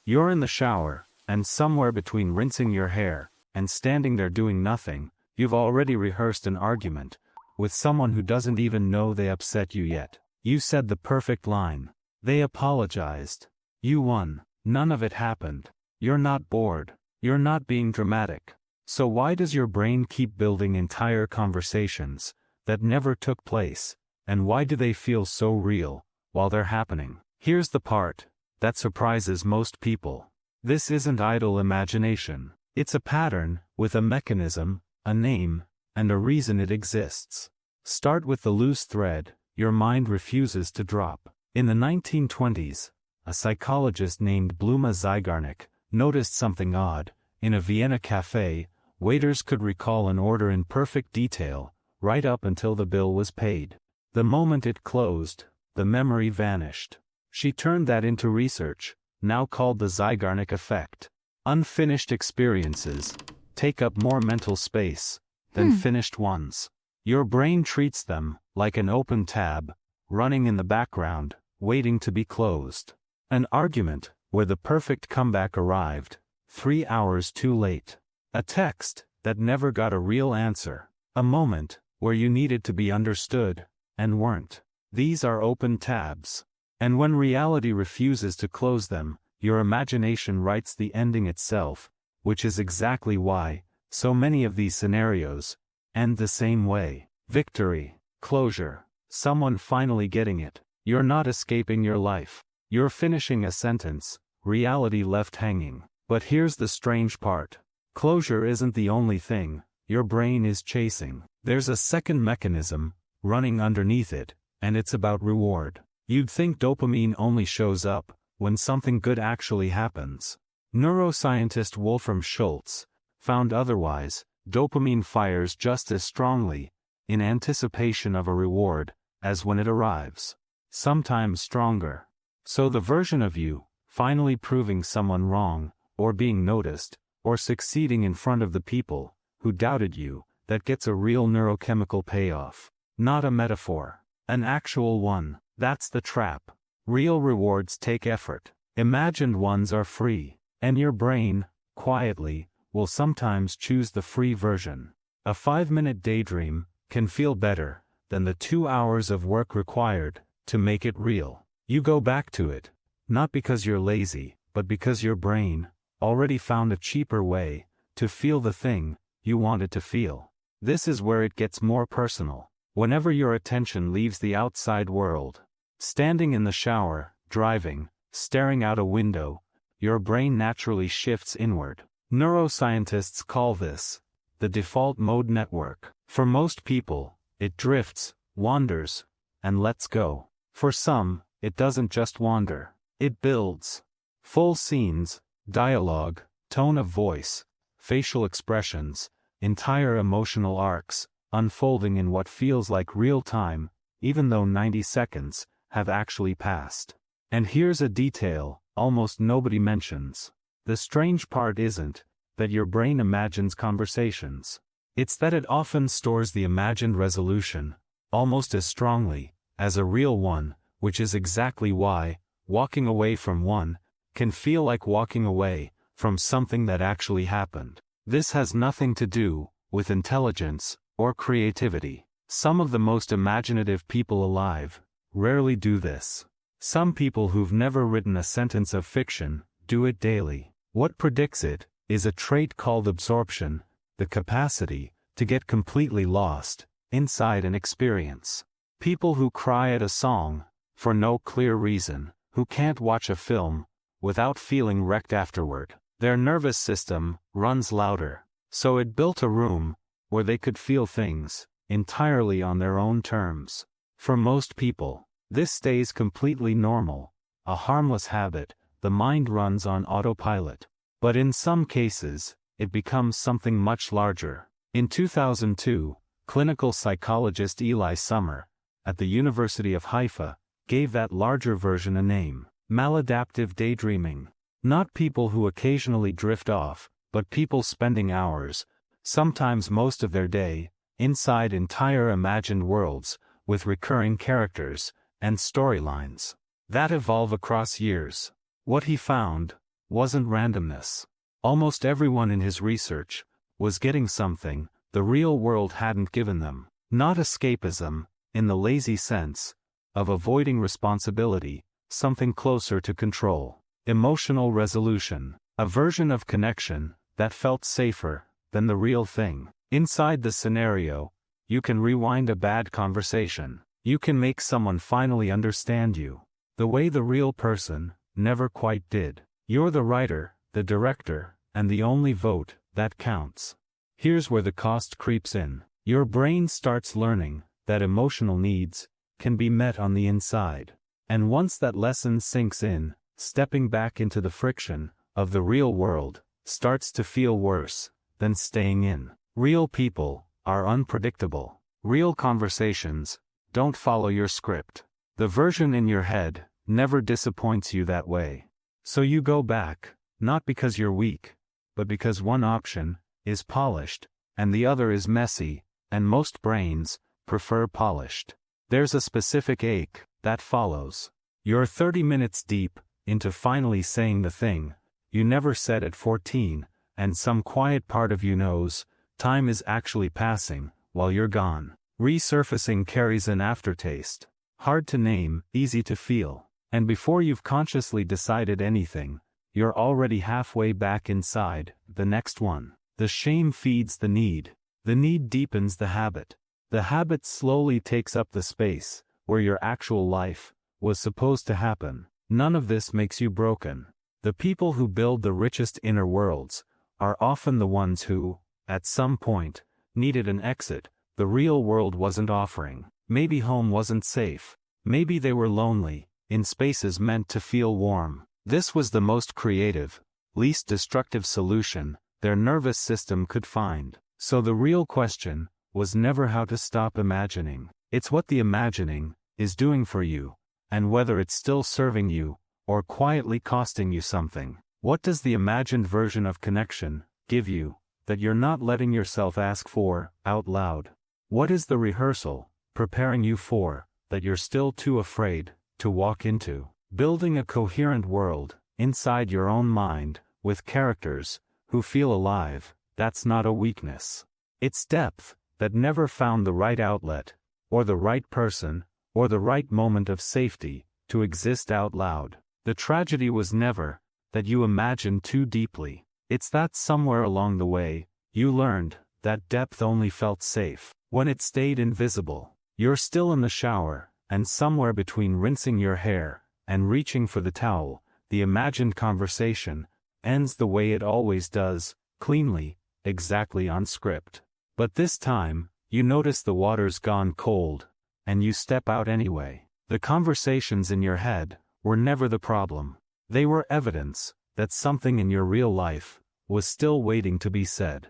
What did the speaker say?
You're in the shower, and somewhere between rinsing your hair and standing there doing nothing, you've already rehearsed an argument with someone who doesn't even know they upset you yet. You said the perfect line. They apologized. You won. None of it happened. You're not bored. You're not being dramatic. So why does your brain keep building entire conversations that never took place, and why do they feel so real while they're happening? Here's the part that surprises most people. This isn't idle imagination. It's a pattern, with a mechanism, a name, and a reason it exists. Start with the loose thread your mind refuses to drop. In the 1920s, a psychologist named Bluma Zeigarnik noticed something odd. In a Vienna cafe, waiters could recall an order in perfect detail, right up until the bill was paid. The moment it closed, the memory vanished. She turned that into research, now called the Zeigarnik effect. Unfinished experiences take up more mental space than finished ones. Your brain treats them like an open tab, running in the background, waiting to be closed. An argument where the perfect comeback arrived 3 hours too late. A text that never got a real answer. A moment where you needed to be understood and weren't. These are open tabs. And when reality refuses to close them, your imagination writes the ending itself, which is exactly why so many of these scenarios end the same way. Victory, closure, someone finally getting it. You're not escaping your life. You're finishing a sentence, reality left hanging. But here's the strange part. Closure isn't the only thing your brain is chasing. There's a second mechanism running underneath it, and it's about reward. You'd think dopamine only shows up when something good actually happens. Neuroscientist Wolfram Schultz found otherwise. Dopamine fires just as strongly in anticipation of a reward as when it arrives. Sometimes stronger. So the version of you finally proving someone wrong, or being noticed, or succeeding in front of the people who doubted you, that gets a real neurochemical payoff. Not a metaphor. An actual one. That's the trap. Real rewards take effort. Imagined ones are free. And your brain, quietly, will sometimes choose the free version. A 5-minute daydream can feel better than the 2 hours of work required to make it real. You go back to it, not because you're lazy, but because your brain already found a cheaper way to feel the thing you wanted to feel. This is where it gets more personal. Whenever your attention leaves the outside world, standing in the shower, driving, staring out a window, your brain naturally shifts inward. Neuroscientists call this the default mode network. For most people, it drifts, wanders, and lets go. For some, it doesn't just wander. It builds. Full scenes, dialogue, tone of voice, facial expressions, entire emotional arcs, unfolding in what feels like real time, even though 90 seconds have actually passed. And here's a detail almost nobody mentions. The strange part isn't that your brain imagines conversations. It's that it often stores the imagined resolution almost as strongly as a real one, which is exactly why walking away from one can feel like walking away from something that actually happened. This has nothing to do with intelligence or creativity. Some of the most imaginative people alive rarely do this. Some people who've never written a sentence of fiction do it daily. What predicts it is a trait called absorption, the capacity to get completely lost inside an experience. People who cry at a song for no clear reason, who can't watch a film without feeling wrecked afterward. Their nervous system runs louder, so it built a room where they could feel things entirely on their own terms. For most people, this stays completely normal, a harmless habit. The mind runs on autopilot. But in some cases, it becomes something much larger. In 2002, clinical psychologist Eli Sommer, at the University of Haifa, gave that larger version a name: maladaptive daydreaming. Not people who occasionally drift off, but people spending hours, sometimes most of their day, inside entire imagined worlds, with recurring characters and storylines that evolve across years. What he found wasn't randomness. Almost everyone in his research was getting something the real world hadn't given them. Not escapism, in the lazy sense of avoiding responsibility, something closer to control. Emotional resolution, a version of connection that felt safer than the real thing. Inside the scenario, you can rewind a bad conversation. You can make someone finally understand you the way the real person never quite did. You're the writer, the director, and the only vote that counts. Here's where the cost creeps in. Your brain starts learning that emotional needs can be met on the inside. And once that lesson sinks in, stepping back into the friction of the real world starts to feel worse than staying in. Real people are unpredictable. Real conversations don't follow your script. The version in your head never disappoints you that way. So you go back, not because you're weak, but because one option is polished, and the other is messy, and most brains prefer polished. There's a specific ache that follows. You're 30 minutes deep into finally saying the thing you never said at 14, and some quiet part of you knows time is actually passing while you're gone. Resurfacing carries an aftertaste. Hard to name, easy to feel. And before you've consciously decided anything, you're already halfway back inside the next one. The shame feeds the need. The need deepens the habit. The habit slowly takes up the space where your actual life was supposed to happen. None of this makes you broken. The people who build the richest inner worlds are often the ones who, at some point, needed an exit the real world wasn't offering. Maybe home wasn't safe. Maybe they were lonely, in spaces meant to feel warm. This was the most creative, least destructive solution their nervous system could find. So the real question was never how to stop imagining. It's what the imagining is doing for you, and whether it's still serving you, or quietly costing you something. What does the imagined version of connection give you that you're not letting yourself ask for out loud? What is the rehearsal preparing you for that you're still too afraid to walk into? Building a coherent world inside your own mind with characters who feel alive, that's not a weakness. It's depth that never found the right outlet, or the right person, or the right moment of safety to exist out loud. The tragedy was never that you imagined too deeply. It's that somewhere along the way, you learned that depth only felt safe when it stayed invisible. You're still in the shower, and somewhere between rinsing your hair and reaching for the towel, the imagined conversation ends the way it always does, cleanly, exactly on script. But this time, you notice the water's gone cold, and you step out anyway. The conversations in your head were never the problem. They were evidence that something in your real life was still waiting to be said.